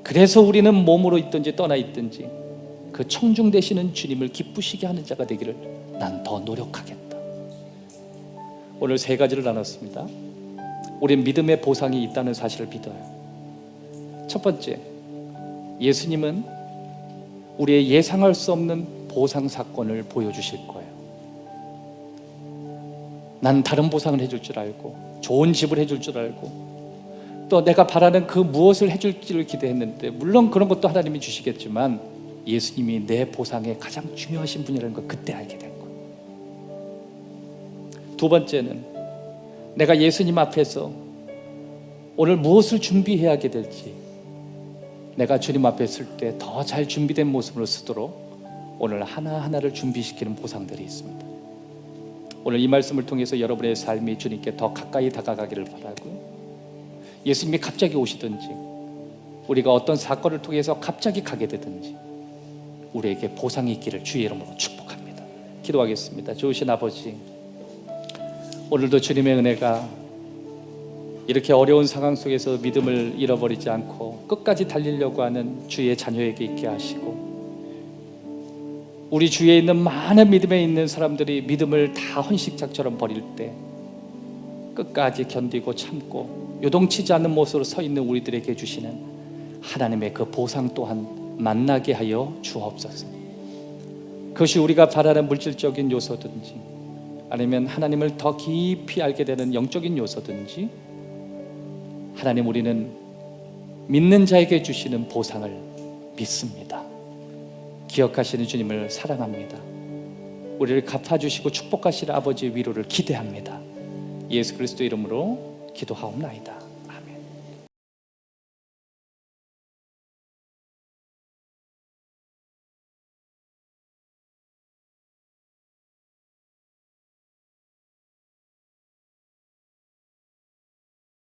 그래서 우리는 몸으로 있든지 떠나 있든지 그 청중 되시는 주님을 기쁘시게 하는 자가 되기를 난 더 노력하겠다. 오늘 세 가지를 나눴습니다. 우리는 믿음의 보상이 있다는 사실을 믿어요. 첫 번째, 예수님은 우리의 예상할 수 없는 보상 사건을 보여주실 거예요. 난 다른 보상을 해줄 줄 알고, 좋은 집을 해줄 줄 알고, 또 내가 바라는 그 무엇을 해줄지를 기대했는데, 물론 그런 것도 하나님이 주시겠지만 예수님이 내 보상에 가장 중요하신 분이라는 걸 그때 알게 된 거예요. 두 번째는 내가 예수님 앞에서 오늘 무엇을 준비해야 하게 될지, 내가 주님 앞에 설 때 더 잘 준비된 모습으로 쓰도록 오늘 하나하나를 준비시키는 보상들이 있습니다. 오늘 이 말씀을 통해서 여러분의 삶이 주님께 더 가까이 다가가기를 바라고, 예수님이 갑자기 오시든지 우리가 어떤 사건을 통해서 갑자기 가게 되든지 우리에게 보상이 있기를 주의 이름으로 축복합니다. 기도하겠습니다. 좋으신 아버지, 오늘도 주님의 은혜가 이렇게 어려운 상황 속에서 믿음을 잃어버리지 않고 끝까지 달리려고 하는 주의 자녀에게 있게 하시고, 우리 주위에 있는 많은 믿음에 있는 사람들이 믿음을 다 헌식작처럼 버릴 때 끝까지 견디고 참고 요동치지 않는 모습으로 서 있는 우리들에게 주시는 하나님의 그 보상 또한 만나게 하여 주옵소서. 그것이 우리가 바라는 물질적인 요소든지 아니면 하나님을 더 깊이 알게 되는 영적인 요소든지, 하나님, 우리는 믿는 자에게 주시는 보상을 믿습니다. 기억하시는 주님을 사랑합니다. 우리를 갚아주시고 축복하시는 아버지의 위로를 기대합니다. 예수 그리스도 이름으로 기도하옵나이다.